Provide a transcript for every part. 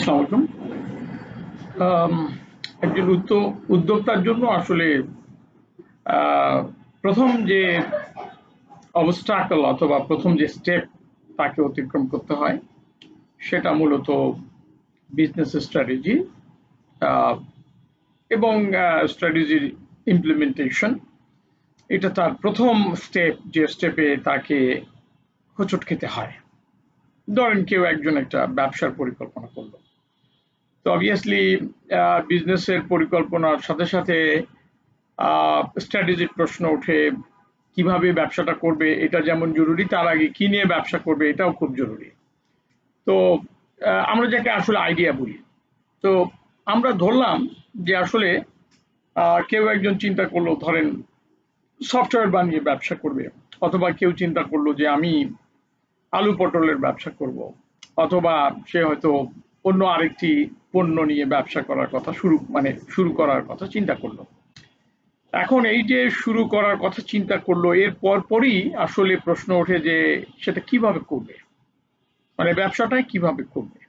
আসসালামু আলাইকুম। আম একজন উদ্যোক্তার জন্য আসলে আ ১ম যে obstacle অথবা ১ম যে স্টেপ তাকে অতিক্রম করতে হয়, সেটা মূলত বিজনেস স্ট্র্যাটেজি আ এবং স্ট্র্যাটেজির ইমপ্লিমেন্টেশন। এটা তার ১ম স্টেপ, যে স্টেপে তাকে হোঁচট খেতে হয়। ধরেন কেউ একজন একটা ব্যবসার পরিকল্পনা করল। তো অবভিয়াসলি বিজনেসের পরিকল্পনার সাথে সাথে স্ট্র্যাটেজিক প্রশ্ন ওঠে। কিভাবে ব্যবসাটা করবে এটা যেমন জরুরি, তার আগে কি নিয়ে ব্যবসা করবে এটাও খুব জরুরি। তো আমরা যাকে আসলে আইডিয়া বলি। তো আমরা ধরলাম যে আসলে কেউ একজন চিন্তা করলো, ধরেন সফটওয়্যার বানিয়ে ব্যবসা করবে, অথবা কেউ চিন্তা করলো যে আমি আলু পটলের ব্যবসা করব, অথবা সে হয়তো অন্য আরেকটি পণ্য নিয়ে ব্যবসা করার কথা শুরু করার কথা চিন্তা করলো। এখন এই যে শুরু করার কথা চিন্তা করলো, এর পরপরই আসলে প্রশ্ন ওঠে যে সেটা কিভাবে করবে, মানে ব্যবসাটাই কিভাবে করবে।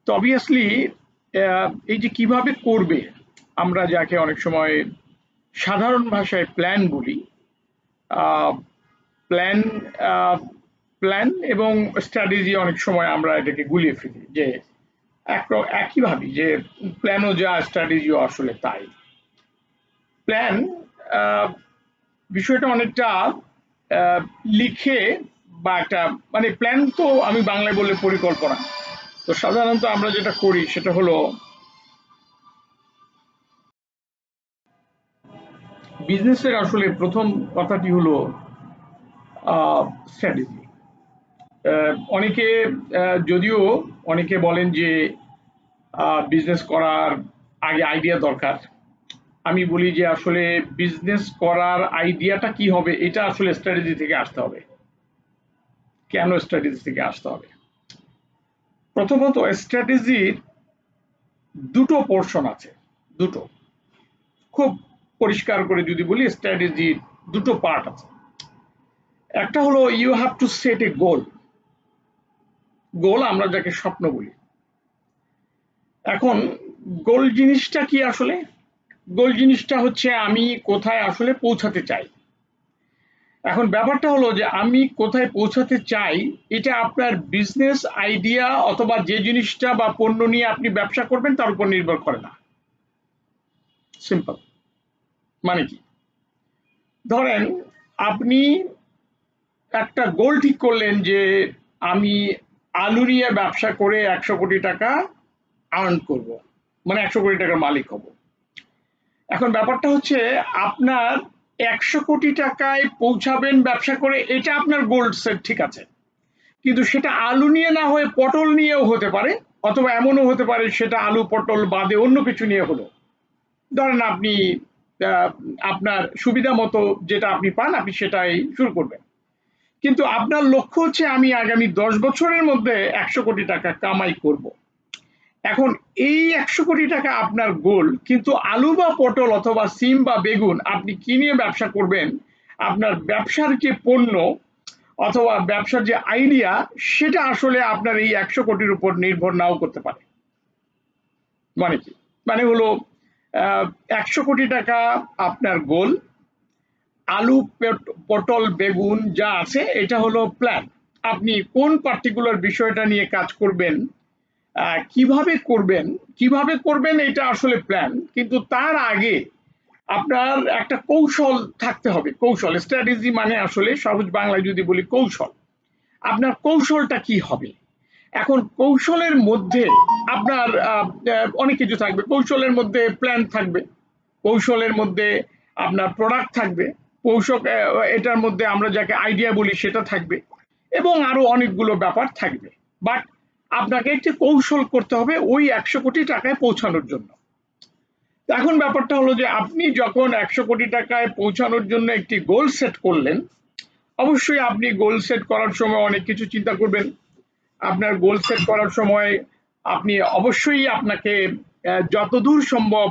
তো অবভিয়াসলি এই যে কিভাবে করবে, আমরা যাকে অনেক সময় সাধারণ ভাষায় প্ল্যান বলি, প্ল্যান প্ল্যান এবং স্ট্র্যাটেজি অনেক সময় আমরা এটাকে গুলিয়ে ফেলি, যে একই ভাবি যে প্ল্যানও যা স্ট্র্যাটেজিও আসলে তাই। প্ল্যান বিষয়টা অনেকটা লিখে বা একটা, মানে প্ল্যান তো আমি বাংলায় বললে পরিকল্পনা। তো সাধারণত আমরা যেটা করি সেটা হলো বিজনেসের আসলে প্রথম কথাটি হলো স্ট্র্যাটেজি। অনেকে যদিও অনেকে বলেন যে বিজনেস করার আগে আইডিয়া দরকার, আমি বলি যে আসলে বিজনেস করার আইডিয়াটা কি হবে এটা আসলে স্ট্র্যাটেজি থেকে আসতে হবে। কেন স্ট্র্যাটেজি থেকে আসতে হবে? প্রথমত স্ট্র্যাটেজির দুটো পোর্শন আছে, দুটো। খুব পরিষ্কার করে যদি বলি, স্ট্র্যাটেজির দুটো পার্ট আছে। একটা হলো ইউ হ্যাভ টু সেট এ গোল। গোল আমরা যাকে স্বপ্ন বলি। এখন গোল জিনিসটা কি আসলে? গোল জিনিসটা হচ্ছে আমি কোথায় আসলে পৌঁছাতে চাই। এখন ব্যাপারটা হলো যে আমি কোথায় পৌঁছাতে চাই, এটা আপনার বিজনেস আইডিয়া অথবা যে জিনিসটা বা পণ্য নিয়ে আপনি ব্যবসা করবেন তার উপর নির্ভর করে না। সিম্পল। মানে কি? ধরেন আপনি একটা গোল ঠিক করলেন যে আমি আলু নিয়ে ব্যবসা করে ১০০ কোটি টাকা আর্ন করব, মানে ১০০ কোটি টাকার মালিক হব। এখন ব্যাপারটা হচ্ছে আপনার ১০০ কোটি টাকায় পৌঁছাবেন ব্যবসা করে, এটা আপনার গোল সেট, ঠিক আছে। কিন্তু সেটা আলু নিয়ে না হয়ে পটল নিয়েও হতে পারে, অথবা এমনও হতে পারে সেটা আলু পটল বাদে অন্য কিছু নিয়ে হলো। ধরেন আপনি আপনার সুবিধা মতো যেটা আপনি পান আপনি সেটাই শুরু করবেন, কিন্তু আপনার লক্ষ্য হচ্ছে আমি আগামী ১০ বছরের মধ্যে ১০০ কোটি টাকা কামাই করব। এখন এই ১০০ কোটি টাকা আপনার গোল, কিন্তু আলু বা পটল অথবা সিম বা বেগুন আপনি কি নিয়ে ব্যবসা করবেন, আপনার ব্যবসার যে পণ্য অথবা ব্যবসার যে আইডিয়া, সেটা আসলে আপনার এই ১০০ কোটির উপর নির্ভর নাও করতে পারে। মানে কি? মানে হলো ১০০ কোটি টাকা আপনার গোল, আলু পটল বেগুন যা আছে এটা হলো প্ল্যান। আপনি কোন পার্টিকুলার বিষয়টা নিয়ে কাজ করবেন, কিভাবে করবেন, কিভাবে করবেন এটা আসলে প্ল্যান, কিন্তু তার আগে আপনার একটা কৌশল থাকতে হবে। কৌশল, স্ট্র্যাটেজি মানে আসলে সহজ বাংলায় যদি বলি কৌশল। আপনার কৌশলটা কি হবে? এখন কৌশলের মধ্যে আপনার অনেক কিছু থাকবে। কৌশলের মধ্যে প্ল্যান থাকবে, কৌশলের মধ্যে আপনার প্রোডাক্ট থাকবে, কৌশল এটার মধ্যে আমরা যাকে আইডিয়া বলি সেটা থাকবে, এবং আরো অনেকগুলো ব্যাপার থাকবে। বাট আপনাকে একটি কৌশল করতে হবে ওই ১০০ কোটি টাকায় পৌঁছানোর জন্য। এখন ব্যাপারটা হলো যে আপনি যখন ১০০ কোটি টাকায় পৌঁছানোর জন্য একটি গোল সেট করলেন, অবশ্যই আপনি গোল সেট করার সময় অনেক কিছু চিন্তা করবেন। আপনার গোল সেট করার সময় আপনি অবশ্যই আপনাকে যতদূর সম্ভব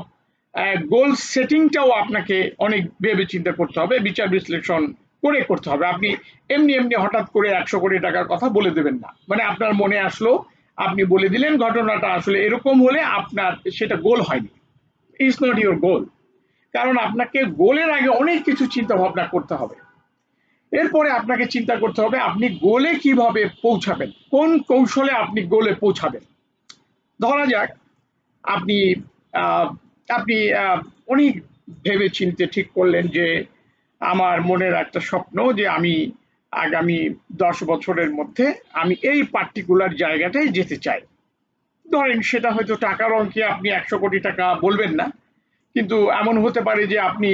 গোল সেটিংটাও আপনাকে অনেক ভেবে চিন্তা করতে হবে, বিচার বিশ্লেষণ করে করতে হবে। আপনি এমনি এমনি হঠাৎ করে ১০০ কোটি টাকার কথা বলে দেবেন না। মানে আপনার মনে আসলো আপনি বলে দিলেন ঘটনাটা আসলে এরকম হলে আপনার সেটা গোল হয়নি, ইটস নট ইউর গোল। কারণ আপনাকে গোলের আগে অনেক কিছু চিন্তা ভাবনা করতে হবে। এরপরে আপনাকে চিন্তা করতে হবে আপনি গোলে কিভাবে পৌঁছাবেন, কোন কৌশলে আপনি গোলে পৌঁছাবেন। ধরা যাক আপনি আহ, আপনি অনেক ভেবে চিন্তে ঠিক করলেন যে আমার মনের একটা স্বপ্ন যে আমি আগামী 10 বছরের মধ্যে আমি এই পার্টিকুলার জায়গাটায় যেতে চাই। ধরেন সেটা হয়তো টাকার অঙ্কে আপনি 100 কোটি টাকা বলবেন না, কিন্তু এমন হতে পারে যে আপনি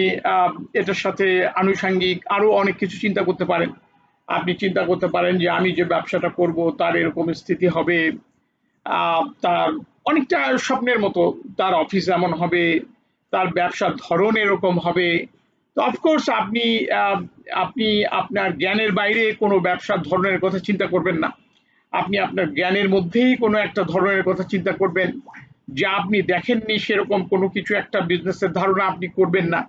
এটার সাথে আনুষঙ্গিক আরো অনেক কিছু চিন্তা করতে পারেন। আপনি চিন্তা করতে পারেন যে আমি যে ব্যবসাটা করব তার এরকম স্থিতি হবে, তার অনেকটা স্বপ্নের মতো, তার অফিস এমন হবে, তার ব্যবসার ধরন এরকম হবে। তো অফকোর্স আপনি আপনি আপনার জ্ঞানের বাইরে কোনো ব্যবসার ধরনের কথা চিন্তা করবেন না। আপনি আপনার জ্ঞানের মধ্যেই কোনো একটা ধরনের কথা চিন্তা করবেন, যা আপনি দেখেননি সেরকম কোনো কিছু একটা বিজনেসের ধারণা আপনি করবেন না।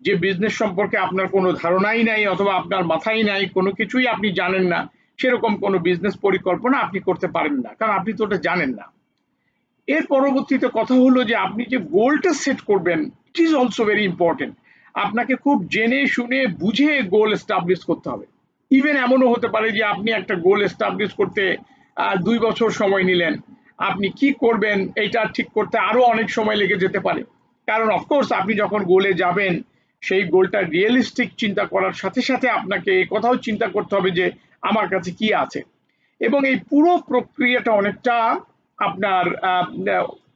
যে বিজনেস সম্পর্কে আপনার কোনো ধারণাই নাই অথবা আপনার মাথায় নাই, কোনো কিছুই আপনি জানেন না, সেরকম কোনো বিজনেস পরিকল্পনা আপনি করতে পারেন না, কারণ আপনি তো ওটা জানেন না। এর পরবর্তীতে কথা হলো যে আপনি যে গোলটা সেট করবেন, it is also very important. আপনাকে খুব জেনে শুনে বুঝে গোল এস্টাবলিশ করতে হবে। ইভেন এমনও হতে পারে যে আপনি একটা গোল এস্টাবলিশ করতে 2 বছর সময় নিলেন, আপনি কি করবেন এটা ঠিক করতে আরো অনেক সময় লেগে যেতে পারে। কারণ অফকোর্স আপনি যখন গোলে যাবেন সেই গোলটা রিয়েলিস্টিক চিন্তা করার সাথে সাথে আপনাকে এই কথাও চিন্তা করতে হবে যে আমার কাছে কি আছে। এবং এই পুরো প্রক্রিয়াটা অনেকটা আপনার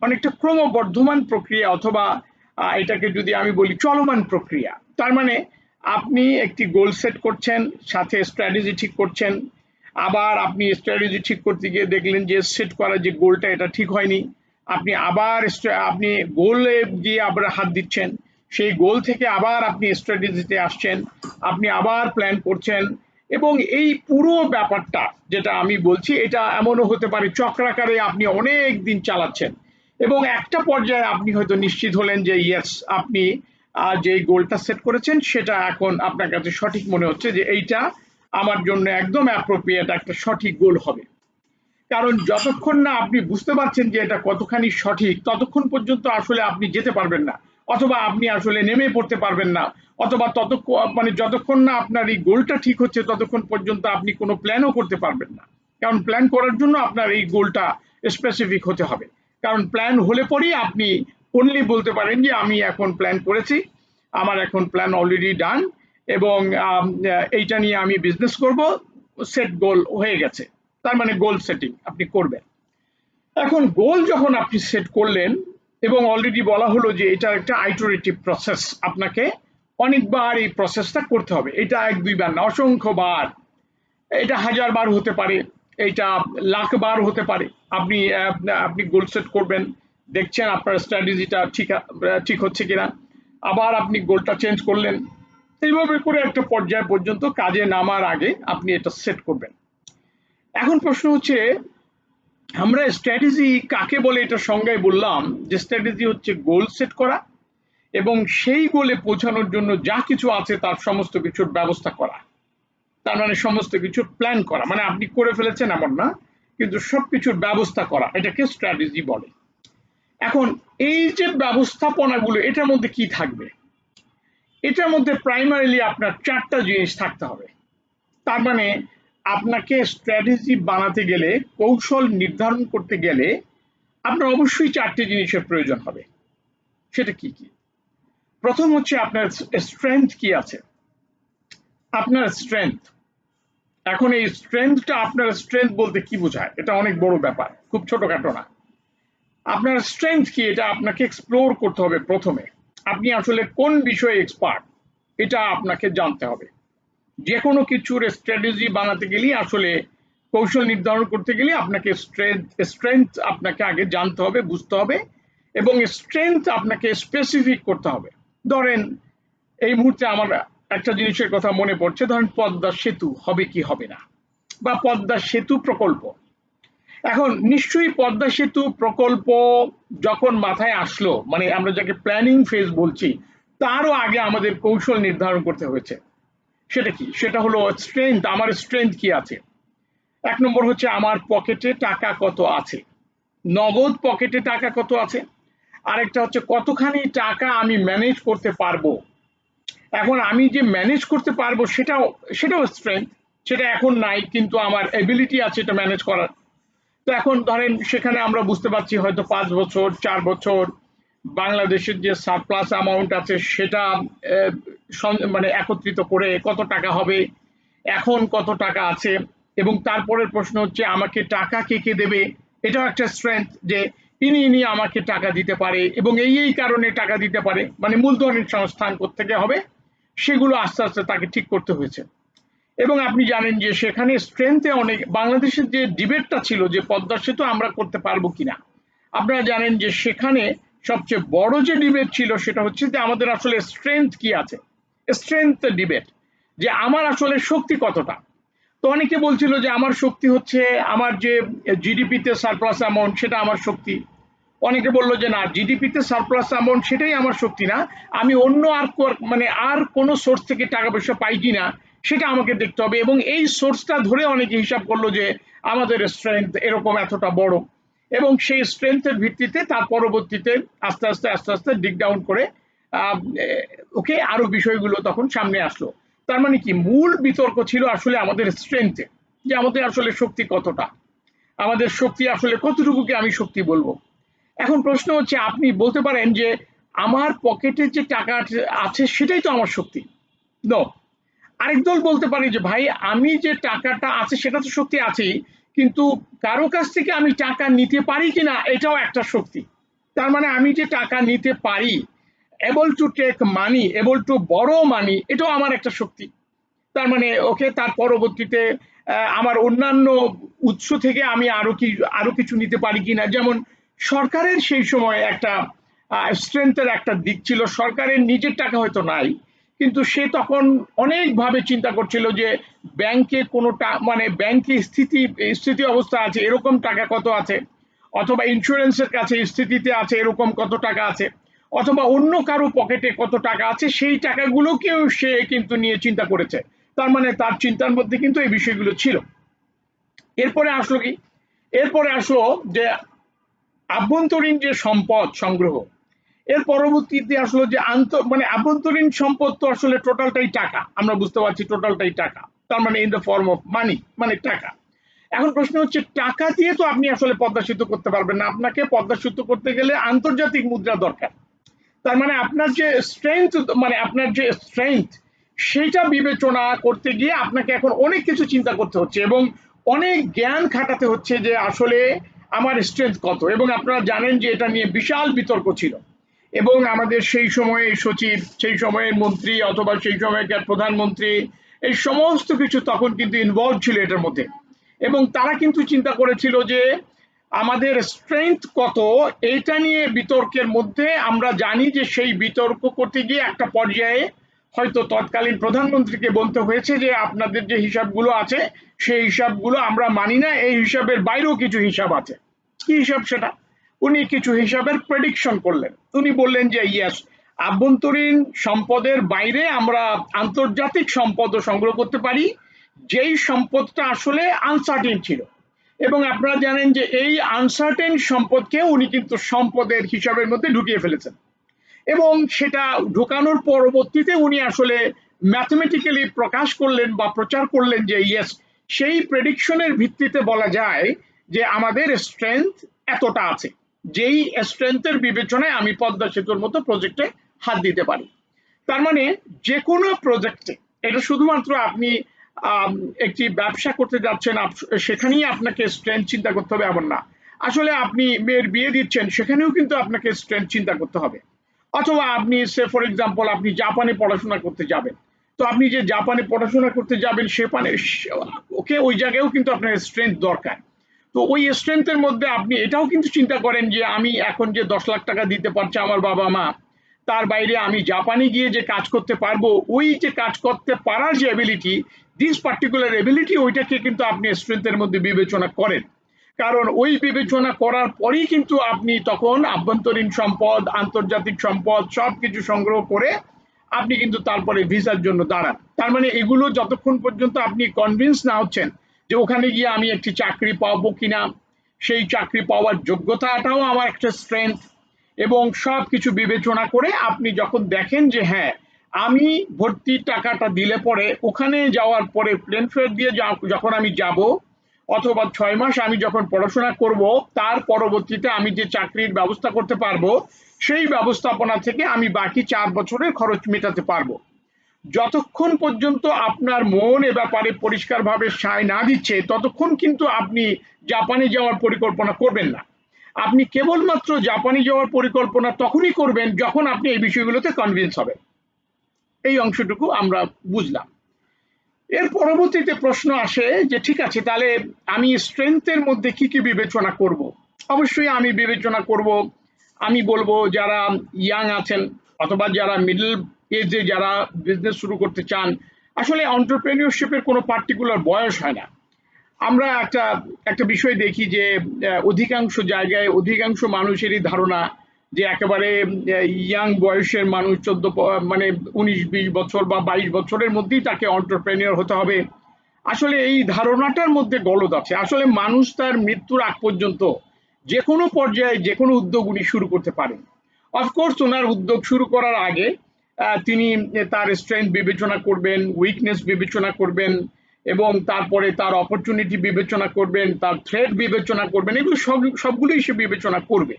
অনেকটা ক্রমবর্ধমান প্রক্রিয়া, অথবা এটাকে যদি আমি বলি চলমান প্রক্রিয়া। তার মানে আপনি একটি গোল সেট করছেন, সাথে স্ট্র্যাটেজি ঠিক করছেন, আবার আপনি স্ট্র্যাটেজি ঠিক করতে গিয়ে দেখলেন যে সেট করা যে গোলটা এটা ঠিক হয়নি, আপনি আবার আপনি গোলে গিয়ে আবার হাত দিচ্ছেন, সেই গোল থেকে আবার আপনি স্ট্র্যাটেজিতে আসছেন, আপনি আবার প্ল্যান করছেন। এবং এই পুরো ব্যাপারটা যেটা আমি বলছি এটা এমনও হতে পারে চক্রাকারে আপনি অনেক দিন চালাচ্ছেন, এবং একটা পর্যায়ে আপনি হয়তো নিশ্চিত হলেন যে ইয়েস, আপনি যে গোলটা সেট করেছেন সেটা এখন আপনার কাছে সঠিক মনে হচ্ছে যে এইটা আমার জন্য একদম অ্যাপ্রোপ্রিয়েট একটা সঠিক গোল হবে। কারণ যতক্ষণ না আপনি বুঝতে পারছেন যে এটা কতখানি সঠিক, ততক্ষণ পর্যন্ত আসলে আপনি যেতে পারবেন না, অথবা আপনি আসলে নেমে পড়তে পারবেন না, অথবা মানে যতক্ষণ না আপনার এই গোলটা ঠিক হচ্ছে ততক্ষণ পর্যন্ত আপনি কোনো প্ল্যানও করতে পারবেন না। কারণ প্ল্যান করার জন্য আপনার এই গোলটা স্পেসিফিক হতে হবে। কারণ প্ল্যান হলে পরেই আপনি অনলি বলতে পারেন যে আমি এখন প্ল্যান করেছি, আমার এখন প্ল্যান অলরেডি ডান, এবং এইটা নিয়ে আমি বিজনেস করব, সেট গোল হয়ে গেছে। তার মানে গোল সেটিং আপনি করবেন। এখন গোল যখন আপনি সেট করলেন, এবং অলরেডি বলা হলো যে এটা একটা আইটারেটিভ প্রসেস, আপনাকে অনেকবার এই প্রসেসটা করতে হবে, এটা 1-2 বার না, অসংখ্য বার, এটা 1000 বার হতে পারে, এটা লাখ বার হতে পারে। আপনি আপনি গোল সেট করবেন, দেখছেন আপনার স্ট্র্যাটেজিটা ঠিক হচ্ছে কিনা, আবার আপনি গোলটা চেঞ্জ করলেন, এইভাবে করে একটা পর্যায় পর্যন্ত কাজে নামার আগে আপনি এটা সেট করবেন। এখন প্রশ্ন হচ্ছে আমরা স্ট্র্যাটেজি কাকে বলে, এটা সংজ্ঞায় বললাম যে স্ট্র্যাটেজি হচ্ছে গোল সেট করা এবং সেই গোলে পৌঁছানোর জন্য যা কিছু আছে তার সমস্ত কিছুর ব্যবস্থা করা। তার মানে সমস্ত কিছু প্ল্যান করা, মানে আপনি করে ফেলেছেন এমন না, কিন্তু সবকিছুর ব্যবস্থা করা, এটাকে স্ট্র্যাটেজি বলে। এখন এই যে ব্যবস্থাপনাগুলো, এটার মধ্যে কি থাকবে? এটার মধ্যে প্রাইমারিলি আপনার 4টা জিনিস থাকতে হবে। তার মানে আপনাকে স্ট্র্যাটেজি বানাতে গেলে, কৌশল নির্ধারণ করতে গেলে আপনার অবশ্যই 4টে জিনিসের প্রয়োজন হবে। সেটা কি কি? প্রথম হচ্ছে আপনার স্ট্রেংথ কি আছে, আপনার স্ট্রেংথ। এখন এই স্ট্রেংথটা, আপনার স্ট্রেংথ বলতে কি বোঝায়, এটা অনেক বড় ব্যাপার, খুব ছোটখাটো না। আপনার স্ট্রেংথ কি এটা আপনাকে এক্সপ্লোর করতে হবে প্রথমে। আপনি আসলে কোন বিষয়ে এক্সপার্ট এটা আপনাকে জানতে হবে। যে কোনো কিছুর স্ট্র্যাটেজি বানাতে গেলে, আসলে কৌশল নির্ধারণ করতে গেলে আপনাকে স্ট্রেংথ আপনাকে আগে জানতে হবে, বুঝতে হবে, এবং স্ট্রেংথ আপনাকে স্পেসিফিক করতে হবে। ধরেন এই মুহূর্তে আমার একটা জিনিসের কথা মনে পড়ছে, ধরেন পদ্মা সেতু হবে কি হবে না, বা পদ্মা সেতু প্রকল্প। এখন নিশ্চয়ই পদ্মা সেতু প্রকল্প যখন মাথায় আসলো, মানে আমরা যাকে প্ল্যানিং ফেজ বলছি, তারও আগে আমাদের কৌশল নির্ধারণ করতে হয়েছে। সেটা কি? সেটা হলো স্ট্রেংথ, আমার স্ট্রেংথ কি আছে। এক নম্বর হচ্ছে আমার পকেটে টাকা কত আছে, নগদ পকেটে টাকা কত আছে। আরেকটা হচ্ছে কতখানি টাকা আমি ম্যানেজ করতে পারবো। এখন আমি যে ম্যানেজ করতে পারবো সেটাও স্ট্রেংথ, সেটা এখন নাই কিন্তু আমার এবিলিটি আছে এটা ম্যানেজ করার। তো এখন ধরেন সেখানে আমরা বুঝতে পারছি হয়তো 5 বছর 4 বছর বাংলাদেশের যে সারপ্লাস অ্যামাউন্ট আছে সেটা মানে একত্রিত করে কত টাকা হবে, এখন কত টাকা আছে, এবং তারপরের প্রশ্ন হচ্ছে আমাকে টাকা কে কে দেবে। এটাও একটা স্ট্রেংথ যে ইনি আমাকে টাকা দিতে পারে এবং এই কারণে টাকা দিতে পারে, মানে মূলধনের সংস্থান কোত্থেকে হবে সেগুলো আস্তে আস্তে তাকে ঠিক করতে হয়েছে। এবং আপনি জানেন যে সেখানে স্ট্রেংথে অনেক, বাংলাদেশের যে ডিবেটটা ছিল যে পদ্মা সেতু আমরা করতে পারবো কিনা, আপনারা জানেন যে সেখানে সবচেয়ে বড় যে ডিবেট ছিল সেটা হচ্ছে যে আমাদের আসলে স্ট্রেংথ কি আছে, স্ট্রেংথ ডিবেট, যে আমার আসলে শক্তি কতটা। তো অনেকে বলছিল যে আমার শক্তি হচ্ছে আমার যে জিডিপিতে সারপ্লাস অ্যামাউন্ট সেটা আমার শক্তি। অনেকে বললো যে না, জিডিপিতে সারপ্লাস অ্যামাউন্ট সেটাই আমার শক্তি না, আমি অন্য মানে আর কোনো সোর্স থেকে টাকা পয়সা পাই কিনা সেটা আমাকে দেখতে হবে, এবং এই সোর্সটা ধরে অনেকে হিসাব করলো যে আমাদের স্ট্রেংথ এরকম এতটা বড়, এবং সেই স্ট্রেংথের ভিত্তিতে তার পরবর্তীতে আস্তে আস্তে আস্তে আস্তে ডিগ ডাউন করে ওকে আরো বিষয়গুলো তখন সামনে আসলো। তার মানে কি মূল বিতর্ক ছিল আসলে আমাদের স্ট্রেংথে, যে আমাদের আসলে শক্তি কতটা, আমাদের শক্তি আসলে কতটুকুকে আমি শক্তি বলবো। এখন প্রশ্ন হচ্ছে আপনি বলতে পারেন যে আমার পকেটে যে টাকা আছে সেটাই তো আমার শক্তি। নো, আরেক দল বলতে পারে যে ভাই আমি যে টাকাটা আছে সেটা তো শক্তি আছেই, কিন্তু কারো কাছ থেকে আমি টাকা নিতে পারি কিনা এটাও একটা শক্তি। তার মানে আমি যে টাকা নিতে পারি, able to take money, able to borrow money, এটাও আমার একটা শক্তি। তার মানে ওকে তার পরবর্তীতে আমার অন্যান্য উৎস থেকে আমি আরো কিছু নিতে পারি কিনা, যেমন সরকারের সেই সময় একটা স্ট্রেংথের একটা দিক ছিল, সরকারের নিজের টাকা হয়তো নাই কিন্তু সে তখন অনেকভাবে চিন্তা করছিল যে ব্যাংকে কোনোটা মানে ব্যাংকে স্থিতি অবস্থা আছে এরকম টাকা কত আছে, অথবা ইন্স্যুরেন্সের কাছে স্থিতিতে আছে এরকম কত টাকা আছে, অথবা অন্য কারো পকেটে কত টাকা আছে সেই টাকাগুলোকেও সে কিন্তু নিয়ে চিন্তা করেছে। তার মানে তার চিন্তার মধ্যে কিন্তু এই বিষয়গুলো ছিল। এরপরে আসলো কি, এরপরে আসলো যে আভ্যন্তরীণ যে সম্পদ সংগ্রহ, এর পরবর্তীতে আসলো যে মানে আভ্যন্তরীণ সম্পদ তো আসলে টোটালটাই টাকা, আমরা বুঝতে পারছি টোটালটাই টাকা, তার মানে in the form of money, মানে টাকা। এখন প্রশ্ন হচ্ছে টাকা দিয়ে তো আপনি আসলে পদ্মা সেতু করতে পারবেন না, আপনাকে পদ্মা সেতু করতে গেলে আন্তর্জাতিক মুদ্রা দরকার। তার মানে আপনার যে স্ট্রেংথ, মানে আপনার যে স্ট্রেংথ সেইটা বিবেচনা করতে গিয়ে আপনাকে এখন অনেক কিছু চিন্তা করতে হচ্ছে এবং অনেক জ্ঞান খাটাতে হচ্ছে যে আসলে আমার স্ট্রেংথ কত। এবং আপনারা জানেন যে এটা নিয়ে বিশাল বিতর্ক ছিল, এবং আমাদের সেই সময়ে সচিব, সেই সময়ের মন্ত্রী অথবা সেই সময়কার প্রধানমন্ত্রী, এই সমস্ত কিছু তখন কিন্তু ইনভলভ ছিল এটার মধ্যে, এবং তারা কিন্তু চিন্তা করেছিল যে আমাদের স্ট্রেংথ কত এইটা নিয়ে বিতর্কের মধ্যে আমরা জানি যে সেই বিতর্ক করতে গিয়ে একটা পর্যায়ে হয়তো তৎকালীন প্রধানমন্ত্রীকে বলতে হয়েছে যে আপনাদের যে হিসাবগুলো আছে সেই হিসাবগুলো আমরা মানি না, এই হিসাবের বাইরেও কিছু হিসাব আছে। কি হিসাব সেটা? উনি কিছু হিসাবের প্রেডিকশন করলেন, উনি বললেন যে ইয়েস, আভ্যন্তরীণ সম্পদের বাইরে আমরা আন্তর্জাতিক সম্পদও সংগ্রহ করতে পারি, যেই সম্পদটা আসলে আনসার্টেন ছিল। এবং আপনারা জানেন যে এই আনসার্টেন সম্পদকে উনি কিন্তু সম্পদের হিসাবের মধ্যে ঢুকিয়ে ফেলেছেন, এবং সেটা ঢোকানোর পরবর্তীতে উনি আসলে ম্যাথমেটিক্যালি প্রকাশ করলেন বা প্রচার করলেন যে ইয়েস, সেই প্রেডিকশনের ভিত্তিতে বলা যায় যে আমাদের স্ট্রেংথ এতটা আছে, যেই স্ট্রেংথের বিবেচনায় আমি পদ্মা সেতুর মতো প্রজেক্টে হাত দিতে পারি। তার মানে যে কোনো প্রজেক্টে, এটা শুধুমাত্র আপনি একটি ব্যবসা করতে যাচ্ছেন সেখানেই আপনাকে স্ট্রেংথ চিন্তা করতে হবে এমন না, আসলে আপনি মেয়ের বিয়ে দিচ্ছেন সেখানেও কিন্তু আপনাকে স্ট্রেংথ চিন্তা করতে হবে। অথবা আপনি সে ফর এক্সাম্পল আপনি জাপানে পড়াশোনা করতে যাবেন, তো আপনি যে জাপানে পড়াশোনা করতে যাবেন সেখানে ওকে ওই জায়গায়ও কিন্তু আপনার স্ট্রেংথ দরকার। তো ওই স্ট্রেংথের মধ্যে আপনি এটাও কিন্তু চিন্তা করেন যে আমি এখন যে 10 লাখ টাকা দিতে পারছে আমার বাবা মা, তার বাইরে আমি জাপানে গিয়ে যে কাজ করতে পারবো, ওই যে কাজ করতে পারার যে এবিলিটি, দিস পার্টিকুলার এবিলিটি, ওইটাকে কিন্তু আপনি স্ট্রেংথের মধ্যে বিবেচনা করেন। কারণ ওই বিবেচনা করার পরেই কিন্তু আপনি তখন আভ্যন্তরীণ সম্পদ, আন্তর্জাতিক সম্পদ সবকিছু সংগ্রহ করে আপনি কিন্তু তারপরে ভিসার জন্য দাঁড়ান। তার মানে এগুলো যতক্ষণ পর্যন্ত আপনি কনভিন্স না হচ্ছেন যে ওখানে গিয়ে আমি একটি চাকরি পাবো কিনা, সেই চাকরি পাওয়ার যোগ্যতাটাও আমার একটা স্ট্রেংথ, এবং সবকিছু বিবেচনা করে আপনি যখন দেখেন যে হ্যাঁ আমি ভর্তির টাকাটা দিলে পরে ওখানে যাওয়ার পরে প্লেন ফেয়ার দিয়ে যখন আমি যাব, অথবা 6 মাস আমি যখন পড়াশোনা করব, তার পরবর্তীতে আমি যে চাকরির ব্যবস্থা করতে পারবো, সেই ব্যবস্থাপনা থেকে আমি বাকি 4 বছরের খরচ মেটাতে পারবো। যতক্ষণ পর্যন্ত আপনার মন এ ব্যাপারে পরিষ্কারভাবে সায় না দিচ্ছে, ততক্ষণ কিন্তু আপনি জাপানে যাওয়ার পরিকল্পনা করবেন না। আপনি কেবলমাত্র জাপানে যাওয়ার পরিকল্পনা তখনই করবেন যখন আপনি এই বিষয়গুলোতে কনভিন্স হবেন। এই অংশটুকু আমরা বুঝলাম। এর পরবর্তীতে প্রশ্ন আসে যে ঠিক আছে, তাহলে আমি স্ট্রেংথের মধ্যে কি কি বিবেচনা করব? অবশ্যই আমি বিবেচনা করব, আমি বলবো যারা ইয়াং আছেন অথবা যারা মিডল এজে যারা বিজনেস শুরু করতে চান, আসলে এন্টারপ্রেনিয়রশিপের কোনো পার্টিকুলার বয়স হয় না। আমরা একটা একটা বিষয় দেখি যে অধিকাংশ জায়গায় অধিকাংশ মানুষেরই ধারণা যে একেবারে ইয়াং বয়সের মানুষ মানে 19-20 বছর বা 22 বছরের মধ্যেই তাকে এন্টারপ্রেনিয়র হতে হবে। আসলে এই ধারণাটার মধ্যে গলদ আছে। আসলে মানুষ তার মৃত্যুর আগ পর্যন্ত যে কোনো পর্যায়ে যে কোনো উদ্যোগ উনি শুরু করতে পারেন। অফকোর্স ওনার উদ্যোগ শুরু করার আগে তিনি তার স্ট্রেংথ বিবেচনা করবেন, উইকনেস বিবেচনা করবেন, এবং তারপরে তার অপরচুনিটি বিবেচনা করবেন, তার থ্রেট বিবেচনা করবেন, এগুলো সবগুলোই সে বিবেচনা করবে।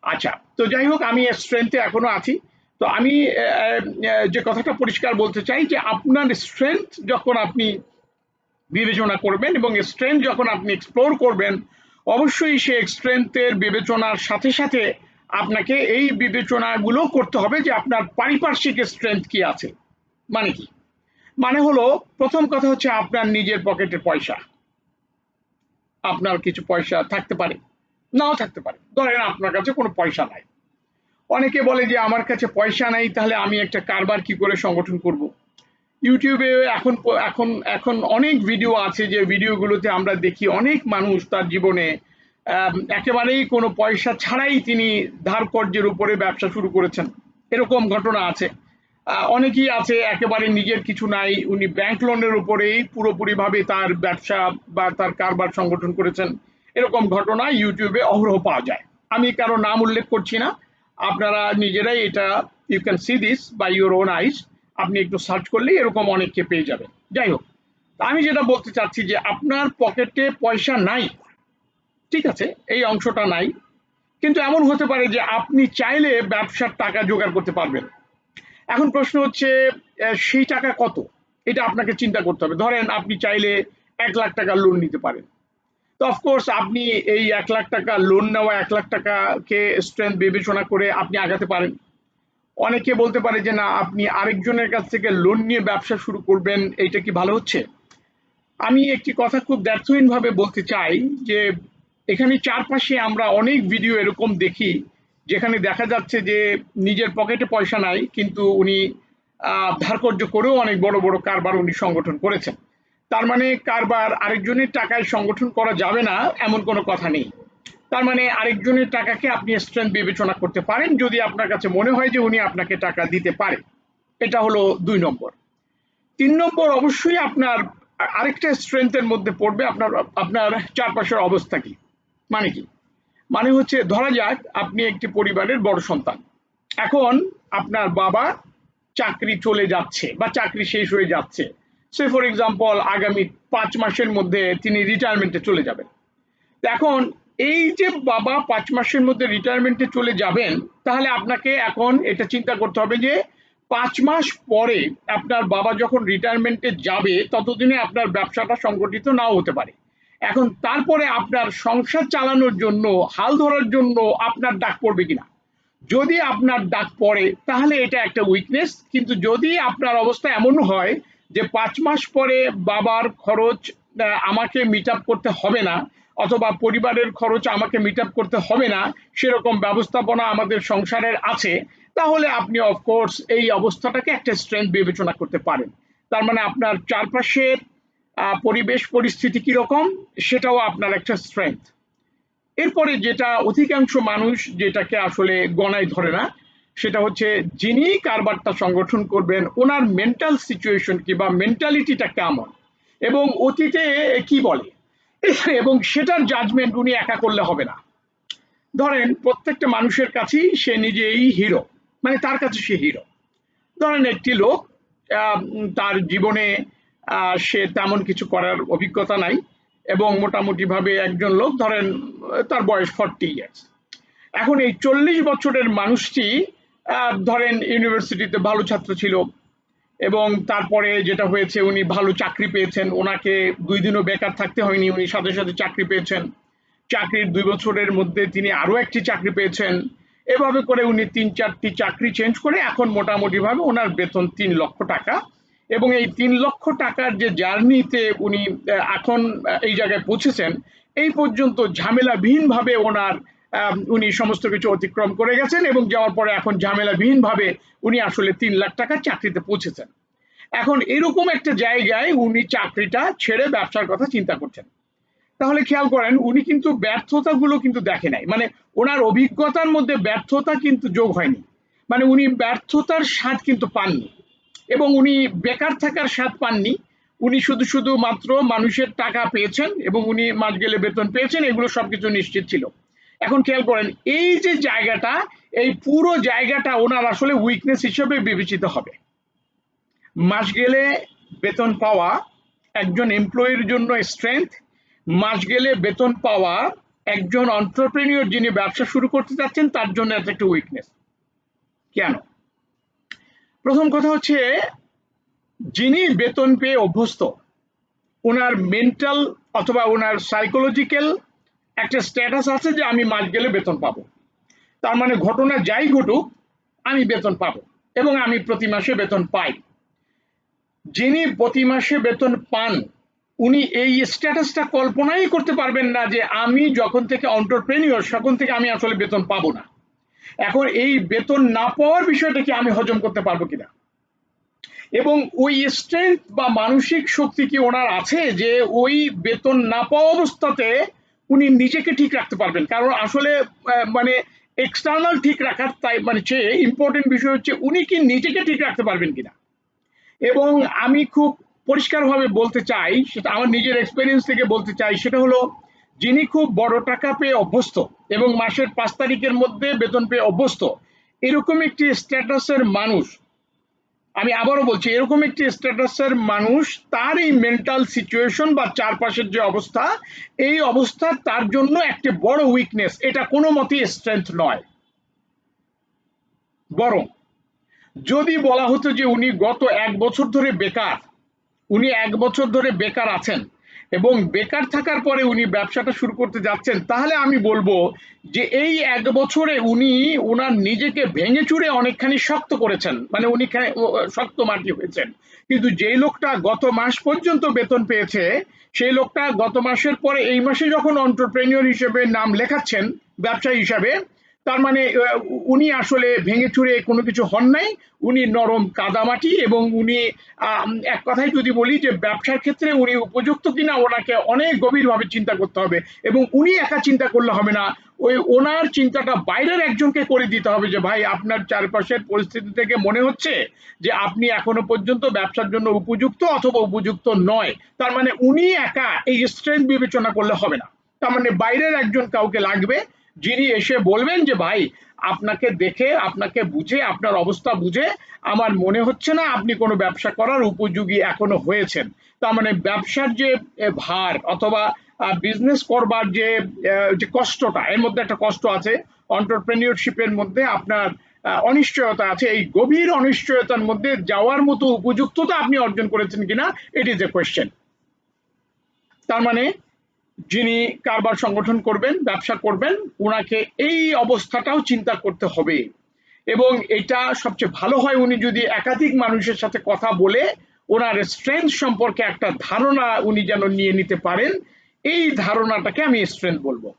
আচ্ছা, তো যাই হোক, আমি স্ট্রেংথে এখনো আছি। তো আমি যে কথাটা পরিষ্কার বলতে চাই যে আপনার স্ট্রেংথ যখন আপনি বিবেচনা করবেন এবং স্ট্রেংথ যখন আপনি এক্সপ্লোর করবেন, অবশ্যই সে স্ট্রেংথের বিবেচনার সাথে সাথে আপনাকে এই বিবেচনাগুলো করতে হবে যে আপনার পারিপার্শ্বিক স্ট্রেংথ কি আছে। মানে কি? মানে হলো, প্রথম কথা হচ্ছে আপনার নিজের পকেটের পয়সা। আপনার কিছু পয়সা থাকতে পারে, নাও থাকতে পারে। ধরেন আপনার কাছে কোনো পয়সা নাই। অনেকে বলে যে আমার কাছে পয়সা নাই, তাহলে আমি একটা কারবার কি করে সংগঠন করব। ইউটিউবে এখন এখন এখন অনেক ভিডিও আছে, যে ভিডিওগুলোতে আমরা দেখি অনেক মানুষ তার জীবনে একেবারেই কোনো পয়সা ছাড়াই তিনি ধার কর্জের উপরে ব্যবসা শুরু করেছেন। এরকম ঘটনা আছে। অনেকেই আছে একেবারে নিজের কিছু নাই, উনি ব্যাংক লোনের উপরেই পুরোপুরিভাবে তার ব্যবসা বা তার কারবার সংগঠন করেছেন। এরকম ঘটনা ইউটিউবে অহরহ পাওয়া যায়। আমি কারো নাম উল্লেখ করছি না, আপনারা নিজেরাই এটা you can see this by your own eyes. আপনি একটু সার্চ করলেই এরকম অনেককে পেয়ে যাবেন। যাই হোক, আমি যেটা বলতে চাচ্ছি যে আপনার পকেটে পয়সা নাই, ঠিক আছে, এই অংশটা নাই, কিন্তু এমন হতে পারে যে আপনি চাইলে ব্যবসার টাকা জোগাড় করতে পারবেন। এখন প্রশ্ন হচ্ছে সেই টাকা কত, এটা আপনাকে চিন্তা করতে হবে। ধরেন আপনি চাইলে 1 লাখ টাকা লোন নিতে পারেন। তো অফকোর্স আপনি এই 1 লাখ টাকা লোন নেওয়া, 1 লাখ টাকাকে স্ট্রেংথ বিবেচনা করে আপনি আগাতে পারেন। অনেকে বলতে পারে যে না, আপনি আরেকজনের কাছ থেকে লোন নিয়ে ব্যবসা শুরু করবেন, এইটা কি ভালো হচ্ছে? আমি একটি কথা খুব দ্ব্যর্থহীনভাবে বলতে চাই যে এখানে চারপাশে আমরা অনেক ভিডিও এরকম দেখি, যেখানে দেখা যাচ্ছে যে নিজের পকেটে পয়সা নাই, কিন্তু উনি ধারকর্য করেও অনেক বড় বড় কারবার উনি সংগঠন করেছেন। তার মানে কারবার আরেকজনের টাকায় সংগঠন করা যাবে না এমন কোনো কথা নেই। তার মানে আরেকজনের টাকাকে আপনি স্ট্রেংথ বিবেচনা করতে পারেন যদি আপনার কাছে মনে হয় যে উনি আপনাকে টাকা দিতে পারে। এটা হলো 2 নম্বর। 3 নম্বর, অবশ্যই আপনার আরেকটা স্ট্রেংথের মধ্যে পড়বে আপনার আপনার চারপাশের অবস্থা কি। মানে কি? মানে হচ্ছে, ধরা যাক আপনি একটি পরিবারের বড় সন্তান। এখন আপনার বাবা চাকরি চলে যাচ্ছে বা চাকরি শেষ হয়ে যাচ্ছে। সে ফর এক্সাম্পল আগামী 5 মাসের মধ্যে তিনি রিটায়ারমেন্টে চলে যাবেন। এখন এই যে বাবা 5 মাসের মধ্যে রিটায়ারমেন্টে চলে যাবেন, তাহলে আপনাকে এখন এটা চিন্তা করতে হবে যে 5 মাস পরে আপনার বাবা যখন রিটায়ারমেন্টে যাবে, ততদিনে আপনার ব্যবসাটা সংগঠিত নাও হতে পারে। এখন তারপরে আপনার সংসার চালানোর জন্য, হাল ধরার জন্য আপনার ডাক পড়বে কিনা। যদি আপনার ডাক পড়ে তাহলে এটা একটা উইকনেস, কিন্তু যদি আপনার অবস্থা এমন হয় যে 5 মাস পরে বাবার খরচ আমাকে মিট আপ করতে হবে না, অথবা পরিবারের খরচ আমাকে মিট আপ করতে হবে না, সেরকম ব্যবস্থাপনা আমাদের সংসারের আছে, তাহলে আপনি অফকোর্স এই অবস্থাটাকে একটা স্ট্রেংথ বিবেচনা করতে পারেন। তার মানে আপনার চারপাশের পরিবেশ পরিস্থিতি কিরকম, সেটাও আপনার একটা স্ট্রেংথ। এরপরে যেটা অধিকাংশ মানুষ যেটাকে আসলে গণায় ধরে না, সেটা হচ্ছে যিনি কারবারটা সংগঠন করবেন ওনার মেন্টাল সিচুয়েশন কি বা মেন্টালিটিটা কেমন। এবং অতীতে কি বলে এবং সেটার জাজমেন্ট উনি একা করলে হবে না। ধরেন প্রত্যেকটা মানুষের কাছেই সে নিজেই হিরো, মানে তার কাছে সে হিরো। ধরেন একটি লোক তার জীবনে সে তেমন কিছু করার অভিজ্ঞতা নাই এবং মোটামুটি ভাবে একজন লোক ধরেন তার বয়স 40 ইয়ার্স। এখন এই 40 বছরের মানুষটি ধরেন ইউনিভার্সিটিতে ভালো ছাত্র ছিল এবং তারপরে যেটা হয়েছে উনি ভালো চাকরি পেয়েছেন, ওনাকে 2 দিনও বেকার থাকতে হয়নি, উনি সাথে সাথে চাকরি পেয়েছেন। চাকরির 2 বছরের মধ্যে তিনি আরো একটি চাকরি পেয়েছেন। এভাবে করে উনি 3-4টি চাকরি চেঞ্জ করে এখন মোটামুটি ভাবে ওনার বেতন 3 লক্ষ টাকা। এবং এই 3 লক্ষ টাকার যে জার্নিতে উনি এখন এই জায়গায় পৌঁছেছেন, এই পর্যন্ত ঝামেলাবিহীন ভাবে ওনার উনি সমস্ত কিছু অতিক্রম করে গেছেন এবং যাওয়ার পরে এখন ঝামেলাবিহীন ভাবে উনি আসলে 3 লাখ টাকার চাকরিতে পৌঁছেছেন। এখন এরকম একটা জায়গায় উনি চাকরিটা ছেড়ে ব্যবসার কথা চিন্তা করছেন। তাহলে খেয়াল করেন উনি কিন্তু ব্যর্থতাগুলো কিন্তু দেখে নাই, মানে ওনার অভিজ্ঞতার মধ্যে ব্যর্থতা কিন্তু যোগ হয়নি, মানে উনি ব্যর্থতার স্বাদ কিন্তু পাননি এবং উনি বেকার থাকার স্বাদ পাননি। উনি শুধু শুধু মাত্র মানুষের টাকা পেয়েছেন এবং উনি মাস গেলে বেতন পেয়েছেন, এগুলো সবকিছু নিশ্চিত ছিল। এখন খেয়াল করেন এই যে জায়গাটা, এই পুরো জায়গাটা ওনার আসলে উইকনেস হিসেবে বিবেচিত হবে। মাস গেলে বেতন পাওয়া একজন এমপ্লয়ির জন্য স্ট্রেংথ, মাস গেলে বেতন পাওয়া একজন এন্টারপ্রেনিউর যিনি ব্যবসা শুরু করতে যাচ্ছেন তার জন্য এটা একটা উইকনেস। কেন? প্রথম কথা হচ্ছে যিনি বেতন পেয়ে অভ্যস্ত, ওনার মেন্টাল অথবা ওনার সাইকোলজিক্যাল একটা স্ট্যাটাস আছে যে আমি মাস গেলে বেতন পাবো। তার মানে ঘটনা যাই ঘটুক আমি বেতন পাবো এবং আমি প্রতি মাসে বেতন পাই। যিনি প্রতি মাসে বেতন পান উনি এই স্ট্যাটাসটা কল্পনাই করতে পারবেন না যে আমি যখন থেকে এন্টারপ্রেনিউর তখন থেকে আমি আসলে বেতন পাবো না। এখন এই বেতন না পাওয়ার বিষয়টা কি আমি হজম করতে পারবো কিনা এবং ওই স্ট্রেংথ বা মানসিক শক্তি কি ওনার আছে যে ওই বেতন না পাওয়া অবস্থাতে উনি নিজেকে ঠিক রাখতে পারবেন। কারণ আসলে মানে এক্সটার্নাল ঠিক রাখার তাই মানে চেয়ে ইম্পর্টেন্ট বিষয় হচ্ছে উনি কি নিজেকে ঠিক রাখতে পারবেন কিনা। এবং আমি খুব পরিষ্কারভাবে বলতে চাই, সেটা আমার নিজের এক্সপেরিয়েন্স থেকে বলতে চাই, সেটা হলো যিনি খুব বড় টাকা পেয়ে অভ্যস্ত এবং মাসের 5 তারিখের মধ্যে বেতন পেয়ে অভ্যস্ত, এরকম একটি স্ট্যাটাসের মানুষ, আমি আবারও বলছি এরকম একটি স্ট্যাটাসের মানুষ, তার এই মেন্টাল সিচুয়েশন বা চারপাশের যে অবস্থা, এই অবস্থা তার জন্য একটা বড় উইকনেস, এটা কোনো মতেই স্ট্রেংথ নয়। বরং যদি বলা হতো যে উনি গত 1 বছর ধরে বেকার, উনি 1 বছর ধরে বেকার আছেন এবং বেকার থাকার পরে উনি ব্যবসাটা শুরু করতে যাচ্ছেন, তাহলে আমি বলবো যে এই 1 বছরে উনি ওনার নিজেকে ভেঙে চুরে অনেকখানি শক্ত করেছেন, মানে উনি শক্ত মাটি হয়েছেন। কিন্তু যেই লোকটা গত মাস পর্যন্ত বেতন পেয়েছে, সেই লোকটা গত মাসের পরে এই মাসে যখন এন্টারপ্রেনিউর হিসেবে নাম লেখাচ্ছেন ব্যবসায়ী হিসাবে, তার মানে উনি আসলে ভেঙে চুরে কোনো কিছু হন নাই, উনি নরম কাদামাটি এবং উনি এক কথায় যদি বলি যে ব্যবসার ক্ষেত্রে উনি উপযুক্ত কিনা ওনাকে অনেক গভীরভাবে চিন্তা করতে হবে এবং উনি একা চিন্তা করলে হবে না, ওই ওনার চিন্তাটা বাইরের একজনকে করে দিতে হবে যে ভাই আপনার চারপাশের পরিস্থিতি থেকে মনে হচ্ছে যে আপনি এখনো পর্যন্ত ব্যবসার জন্য উপযুক্ত অথবা উপযুক্ত নয়। তার মানে উনি একা এই স্ট্রেংথ বিবেচনা করলে হবে না, তার মানে বাইরের একজন কাউকে লাগবে যিনি এসে বলবেন যে ভাই আপনাকে দেখে আপনাকে বুঝে আপনার অবস্থা বুঝে আমার মনে হচ্ছে না আপনি কোনো ব্যবসা করার উপযোগী এখনো হয়েছেন। তার মানে ব্যবসার যে ভার অথবা বিজনেস করবার যে কষ্টটা, এর মধ্যে একটা কষ্ট আছে, এন্টারপ্রেনিউরশিপের মধ্যে আপনার অনিশ্চয়তা আছে, এই গভীর অনিশ্চয়তার মধ্যে যাওয়ার মতো উপযুক্ততা আপনি অর্জন করেছেন কিনা, ইট ইজ এ কোয়েশ্চেন। তার মানে যিনি কারবার সংগঠন করবেন, ব্যবসা করবেন, ওনাকে এই অবস্থাটাও চিন্তা করতে হবে এবং এটা সবচেয়ে ভালো হয় উনি যদি একাধিক মানুষের সাথে কথা বলে ওনার স্ট্রেংথ সম্পর্কে একটা ধারণা উনি যেন নিয়ে নিতে পারেন, এই ধারণাটাকে আমি স্ট্রেংথ বলবো।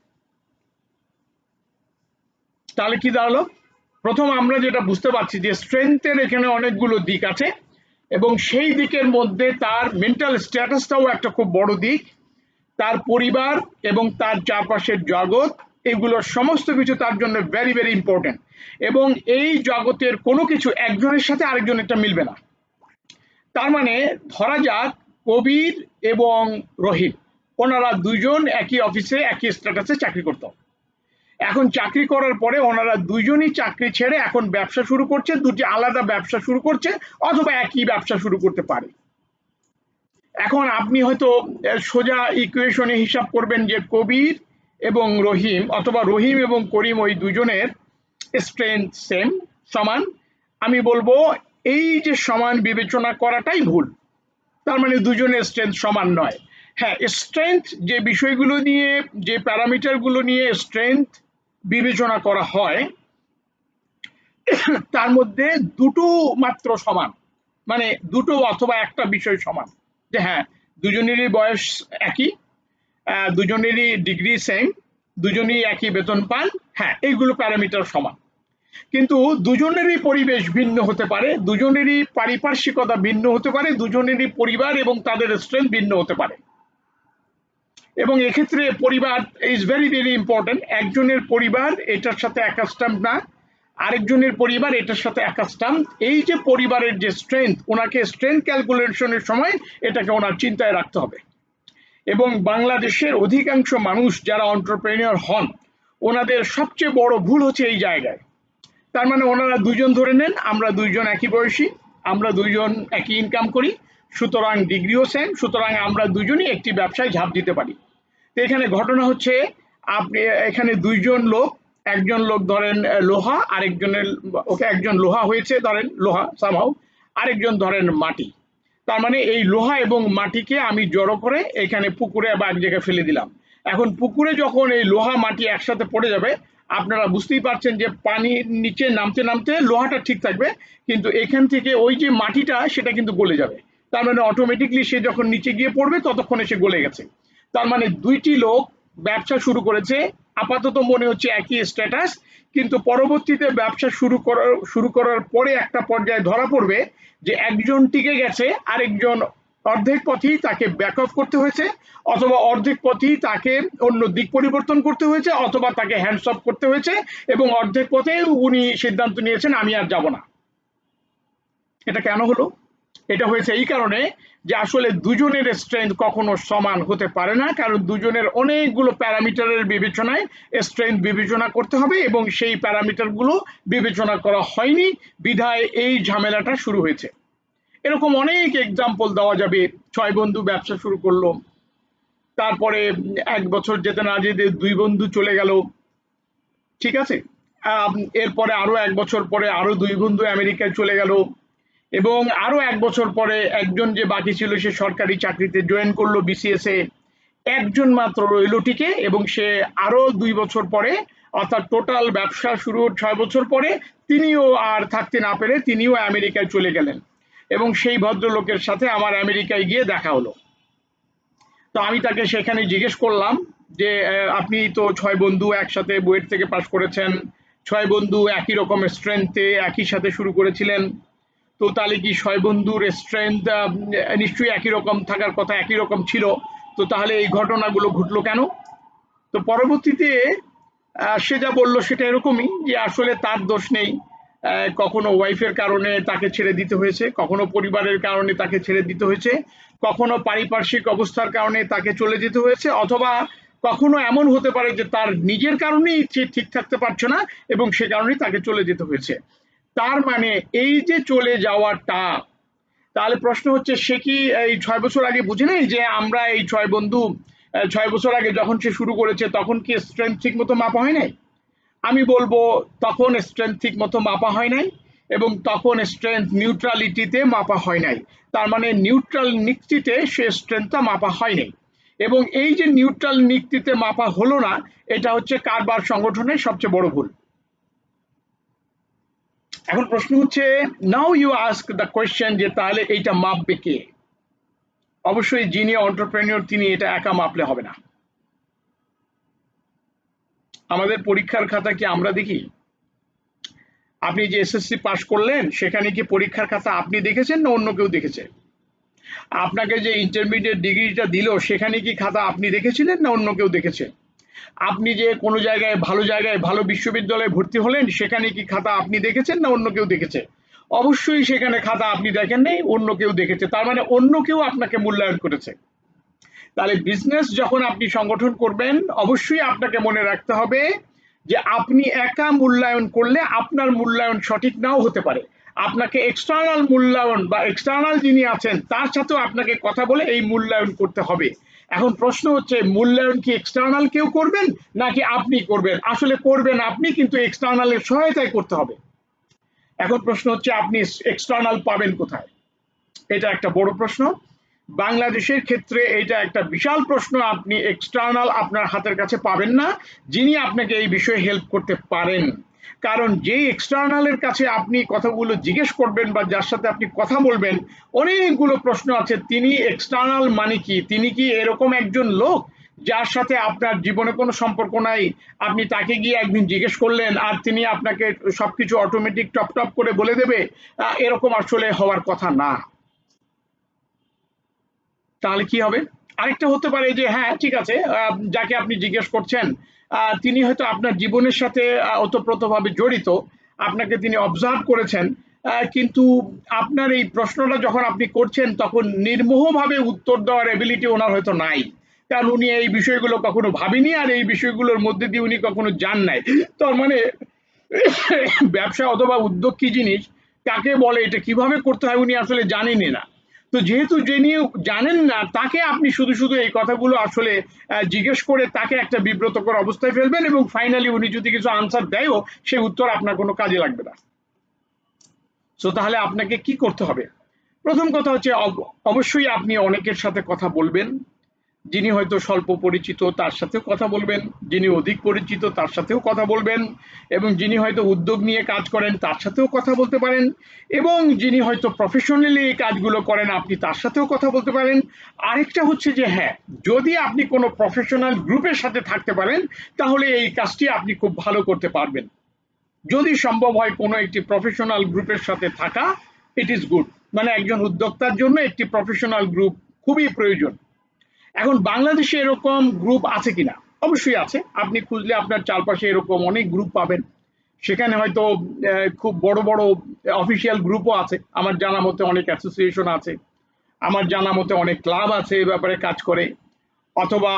তাহলে কি দাঁড়ালো? প্রথম আমরা যেটা বুঝতে পারছি যে স্ট্রেংথের এখানে অনেকগুলো দিক আছে এবং সেই দিকের মধ্যে তার মেন্টাল স্ট্যাটাসটাও একটা খুব বড় দিক, তার পরিবার এবং তার চারপাশের জগৎ, এগুলোর সমস্ত কিছু তার জন্য ভেরি ভেরি ইম্পর্টেন্ট এবং এই জগতের কোনো কিছু একজনের সাথে আরেকজনেরটা মিলবে না। তার মানে ধরা যাক কবির এবং রহিম, ওনারা দুইজন একই অফিসে একই স্ট্যাটাসে চাকরি করত। এখন চাকরি করার পরে ওনারা দুইজনই চাকরি ছেড়ে এখন ব্যবসা শুরু করছে, দুটি আলাদা ব্যবসা শুরু করছে, অথবা একই ব্যবসা শুরু করতে পারে। এখন আপনি হয়তো সোজা ইকুয়েশনে হিসাব করবেন যে কবির এবং রহিম অথবা রহিম এবং করিম ওই দুজনের স্ট্রেংথ সেম, সমান। আমি বলবো এই যে সমান বিবেচনা করাটাই ভুল। তার মানে দুজনের স্ট্রেংথ সমান নয়। হ্যাঁ, স্ট্রেংথ যে বিষয়গুলো নিয়ে, যে প্যারামিটারগুলো নিয়ে স্ট্রেংথ বিবেচনা করা হয় তার মধ্যে দুটো মাত্র সমান, মানে দুটো অথবা একটা বিষয় সমান, যে হ্যাঁ দুজনেরই বয়স একই, দুজনেরই ডিগ্রি সেম, দুজনেই একই বেতন পান, হ্যাঁ এইগুলো প্যারামিটার সমান। কিন্তু দুজনেরই পরিবেশ ভিন্ন হতে পারে, দুজনেরই পারিপার্শ্বিকতা ভিন্ন হতে পারে, দুজনেরই পরিবার এবং তাদের স্ট্রেংথ ভিন্ন হতে পারে। এবং এক্ষেত্রে পরিবার ইজ ভেরি ভেরি ইম্পর্টেন্ট। একজনের পরিবার এটার সাথে অ্যাকাস্টাম না, আরেকজনের পরিবার এটার সাথে অ্যাকাস্টাম। এই যে পরিবারের যে স্ট্রেংথ, ওনাকে স্ট্রেংথ ক্যালকুলেশনের সময় এটাকে ওনার চিন্তায় রাখতে হবে। এবং বাংলাদেশের অধিকাংশ মানুষ যারা এন্টারপ্রেনিউর হন, ওনাদের সবচেয়ে বড় ভুল হচ্ছে এই জায়গায়। তার মানে ওনারা দুইজন ধরে নেন আমরা দুইজন একই বয়সী, আমরা দুইজন একই ইনকাম করি, সুতরাং ডিগ্রিও সেম, সুতরাং আমরা দুজনই একটি ব্যবসায় ঝাঁপ দিতে পারি। তো এখানে ঘটনা হচ্ছে আপনি এখানে দুইজন লোক, একজন লোক ধরেন লোহা, আরেকজনের ওকে একজন লোহা হয়েছে ধরেন লোহা সামহাউ, আরেকজন ধরেন মাটি। তার মানে এই লোহা এবং মাটিকে আমি জড়ো করে এখানে পুকুরে বা এক জায়গায় ফেলে দিলাম। এখন পুকুরে যখন এই লোহা মাটি একসাথে পড়ে যাবে, আপনারা বুঝতেই পারছেন যে পানির নিচে নামতে নামতে লোহাটা ঠিক থাকবে, কিন্তু এখান থেকে ওই যে মাটিটা সেটা কিন্তু গলে যাবে। তার মানে অটোমেটিকলি সে যখন নিচে গিয়ে পড়বে ততক্ষণে সে গলে গেছে। তার মানে দুইটি লোক ব্যবসা শুরু করেছে, আপাতত মনে হচ্ছে একই স্ট্যাটাস, কিন্তু পরবর্তীতে ব্যবসা শুরু করার পরে একটা পর্যায়ে ধরা পড়বে যে একজন টিকে গেছে, আরেকজন অর্ধেক পথেই তাকে ব্যাক অফ করতে হয়েছে, অথবা অর্ধেক পথেই তাকে অন্য দিক পরিবর্তন করতে হয়েছে, অথবা তাকে হ্যান্ডস অফ করতে হয়েছে, এবং অর্ধেক পথে উনি সিদ্ধান্ত নিয়েছেন আমি আর যাব না। এটা কেন হলো? এটা হয়েছে এই কারণে যে আসলে দুজনের স্ট্রেংথ কখনো সমান হতে পারে না, কারণ দুজনের অনেকগুলো প্যারামিটারের বিবেচনায় স্ট্রেংথ বিবেচনা করতে হবে, এবং সেই প্যারামিটারগুলো বিবেচনা করা হয়নি বিধায় এই ঝামেলাটা শুরু হয়েছে। এরকম অনেক এক্সাম্পল দেওয়া যাবে। 6 বন্ধু ব্যবসা শুরু করলো, তারপরে 1 বছর যেতে না যেতে 2 বন্ধু চলে গেল, ঠিক আছে। এরপরে আরো 1 বছর পরে আরো 2 বন্ধু আমেরিকায় চলে গেল, এবং আরো 1 বছর পরে একজন যে বাকি ছিল সে সরকারি চাকরিতে জয়েন করলো বিসিএস এ, একজন মাত্র রইল টিকে, এবং সে আরো 2 বছর পরে, অর্থাৎ টোটাল ব্যবসা শুরু 6 বছর পরে তিনিও আর থাকতে না পেরে তিনিও আমেরিকায় চলে গেলেন, এবং সেই ভদ্রলোকের সাথে আমার আমেরিকায় গিয়ে দেখা হলো। তো আমি তাকে সেখানে জিজ্ঞেস করলাম যে আপনি তো 6 বন্ধু একসাথে বুয়েট থেকে পাশ করেছেন, 6 বন্ধু একই রকম স্ট্রেংথে একই সাথে শুরু করেছিলেন, তো তাহলে কি 6 বন্ধুর স্ট্রেংথ নিশ্চয়ই একই রকম থাকার কথা, একই রকম ছিল, তো তাহলে এই ঘটনাগুলো ঘটলো কেন? তো পরবর্তীতে সে যা বললো সেটা এরকমই, যে আসলে তার দোষ নেই, কখনো ওয়াইফের কারণে তাকে ছেড়ে দিতে হয়েছে, কখনো পরিবারের কারণে তাকে ছেড়ে দিতে হয়েছে, কখনো পারিপার্শ্বিক অবস্থার কারণে তাকে চলে যেতে হয়েছে, অথবা কখনো এমন হতে পারে যে তার নিজের কারণেই সে ঠিক থাকতে পারছে না এবং সে কারণেই তাকে চলে যেতে হয়েছে। তার মানে এই যে চলে যাওয়াটা, তাহলে প্রশ্ন হচ্ছে সে কি এই 6 বছর আগে বুঝে নেই যে আমরা এই 6 বন্ধু 6 বছর আগে যখন সে শুরু করেছে তখন কি স্ট্রেংথ ঠিক মতো মাপা হয় নাই? আমি বলবো তখন স্ট্রেংথ ঠিক মতো মাপা হয় নাই, এবং তখন স্ট্রেংথ নিউট্রালিটিতে মাপা হয় নাই। তার মানে নিউট্রাল নিক্তিতে সে স্ট্রেংথটা মাপা হয় নাই, এবং এই যে নিউট্রাল নিক্তিতে মাপা হলো না, এটা হচ্ছে কারবার সংগঠনের সবচেয়ে বড় ভুল। এখন প্রশ্ন হচ্ছে, now you ask the question যে তাহলে এইটা মাপবে কে? অবশ্যই যিনি এন্টারপ্রেনিউর তিনি এটা একা মাপলে হবে না। আমাদের পরীক্ষার খাতা কি আমরা দেখি? আপনি যে এসএসসি পাস করলেন সেখানে কি পরীক্ষার খাতা আপনি দেখেছেন না অন্য কেউ দেখেছে? আপনাকে যে ইন্টারমিডিয়েট ডিগ্রিটা দিল সেখানে কি খাতা আপনি দেখেছিলেন না অন্য কেউ দেখেছে? আপনি যে কোনো জায়গায় ভালো বিশ্ববিদ্যালয়ে ভর্তি হলেন সেখানে কি খাতা আপনি দেখেছেন না অন্য কেউ দেখেছে? অবশ্যই সেখানে খাতা আপনি দেখেন নাই, অন্য কেউ দেখেছে, তার মানে অন্য কেউ আপনাকে মূল্যায়ন করেছে। তাহলে বিজনেস যখন আপনি সংগঠন করবেন, অবশ্যই আপনাকে মনে রাখতে হবে যে আপনি একা মূল্যায়ন করলে আপনার মূল্যায়ন সঠিক নাও হতে পারে। আপনাকে এক্সটার্নাল মূল্যায়ন বা এক্সটার্নাল যিনি আছেন তার সাথেও আপনাকে কথা বলে এই মূল্যায়ন করতে হবে। এখন প্রশ্ন হচ্ছে, মূল্যায়ন কি এক্সটার্নাল কেউ করবেন নাকি আপনি করবেন? আসলে করবেন আপনি, কিন্তু এক্সটার্নালের সহায়তায় করতে হবে। এখন প্রশ্ন হচ্ছে, আপনি এক্সটার্নাল পাবেন কোথায়? এটা একটা বড় প্রশ্ন। বাংলাদেশের ক্ষেত্রে এটা একটা বিশাল প্রশ্ন। আপনি এক্সটার্নাল আপনার হাতের কাছে পাবেন না যিনি আপনাকে এই বিষয়ে হেল্প করতে পারেন। কারণ যেই এক্সটার্নালের কাছে আপনি কথাগুলো জিজ্ঞেস করবেন বা যার সাথে আপনি কথা বলবেন, অনেকগুলো প্রশ্ন আছে। তিনি এক্সটার্নাল মানে কি? তিনি কি এরকম একজন লোক যার সাথে আপনার জীবনে কোনো সম্পর্ক নাই, আপনি তাকে গিয়ে একদিন জিজ্ঞেস করলেন আর তিনি আপনাকে সবকিছু অটোমেটিক টপ টপ করে বলে দেবে? এরকম আসলে হওয়ার কথা না। তাহলে কি হবে? আরেকটা হতে পারে যে, হ্যাঁ ঠিক আছে, যাকে আপনি জিজ্ঞেস করছেন তিনি হয়তো আপনার জীবনের সাথে ওতপ্রোতভাবে জড়িত, আপনাকে তিনি অবজার্ভ করেছেন, কিন্তু আপনার এই প্রশ্নটা যখন আপনি করছেন তখন নির্মোহভাবে উত্তর দেওয়ার এবিলিটি ওনার হয়তো নাই। কারণ উনি এই বিষয়গুলো কখনো ভাবেনি আর এই বিষয়গুলোর মধ্যে দিয়ে উনি কখনো যান নাই। তার মানে ব্যবসা অথবা উদ্যোগ কি জিনিস, কাকে বলে, এটা কিভাবে করতে হয় উনি আসলে জানেনই না। তো যেহেতু যিনি জানেন না, তাকে আপনি শুধু শুধু এই কথাগুলো আসলে জিজ্ঞেস করে তাকে একটা বিব্রতকর অবস্থায় ফেলবেন, এবং ফাইনালি উনি যদি কিছু আনসার দেয়ও, সেই উত্তর আপনার কোনো কাজে লাগবে না। সো তাহলে আপনাকে কি করতে হবে? প্রথম কথা হচ্ছে, অবশ্যই আপনি অনেকের সাথে কথা বলবেন। যিনি হয়তো স্বল্প পরিচিত তার সাথেও কথা বলবেন, যিনি অধিক পরিচিত তার সাথেও কথা বলবেন, এবং যিনি হয়তো উদ্যোগ নিয়ে কাজ করেন তার সাথেও কথা বলতে পারেন, এবং যিনি হয়তো প্রফেশনালি এই কাজগুলো করেন আপনি তার সাথেও কথা বলতে পারেন। আরেকটা হচ্ছে যে, হ্যাঁ, যদি আপনি কোনো প্রফেশনাল গ্রুপের সাথে থাকতে পারেন তাহলে এই কাজটি আপনি খুব ভালো করতে পারবেন। যদি সম্ভব হয় কোনো একটি প্রফেশনাল গ্রুপের সাথে থাকা, ইট ইজ গুড। মানে একজন উদ্যোক্তার জন্য একটি প্রফেশনাল গ্রুপ খুবই প্রয়োজন। এখন বাংলাদেশে এরকম গ্রুপ আছে কিনা? অবশ্যই আছে। আপনি খুঁজলে আপনার চারপাশে এরকম অনেক গ্রুপ পাবেন। সেখানে হয়তো খুব বড় বড় অফিসিয়াল গ্রুপও আছে। আমার জানা মতে অনেক অ্যাসোসিয়েশন আছে। আমার জানা মতে অনেক ক্লাব আছে এ ব্যাপারে কাজ করে। অথবা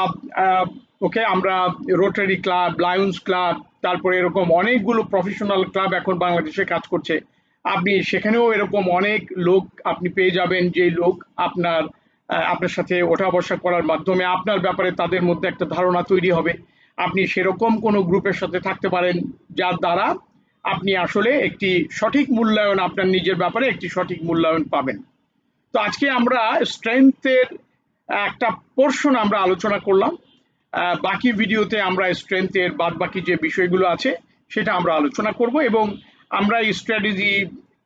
ওকে আমরা রোটারি ক্লাব, লায়ন্স ক্লাব, তারপরে এরকম অনেকগুলো প্রফেশনাল ক্লাব এখন বাংলাদেশে কাজ করছে। আপনি সেখানেও এরকম অনেক লোক আপনি পেয়ে যাবেন, যে লোক আপনার আপনার সাথে ওঠা বসা করার মাধ্যমে আপনার ব্যাপারে তাদের মধ্যে একটা ধারণা তৈরি হবে। আপনি সেরকম কোনো গ্রুপের সাথে থাকতে পারেন যার দ্বারা আপনি আসলে একটি সঠিক মূল্যায়ন, আপনার নিজের ব্যাপারে একটি সঠিক মূল্যায়ন পাবেন। তো আজকে আমরা স্ট্রেংথের একটা পোর্শন আমরা আলোচনা করলাম। বাকি ভিডিওতে আমরা স্ট্রেংথের বাদ বাকি যে বিষয়গুলো আছে সেটা আমরা আলোচনা করব, এবং আমরা এই স্ট্র্যাটেজি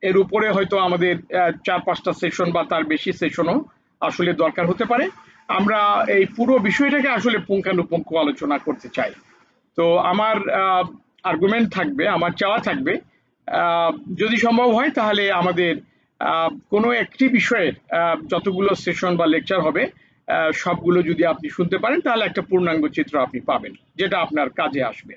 এর উপরে হয়তো আমাদের 4-5টা সেশন বা তার বেশি সেশনও আসলে দরকার হতে পারে। আমরা এই পুরো বিষয়টাকে আসলে পুঙ্খানুপুঙ্খ আলোচনা করতে চাই। তো আমার আর্গুমেন্ট থাকবে, আমার চাওয়া থাকবে, যদি সম্ভব হয় তাহলে আমাদের কোনো একটি বিষয়ের যতগুলো সেশন বা লেকচার হবে সবগুলো যদি আপনি শুনতে পারেন তাহলে একটা পূর্ণাঙ্গ চিত্র আপনি পাবেন, যেটা আপনার কাজে আসবে।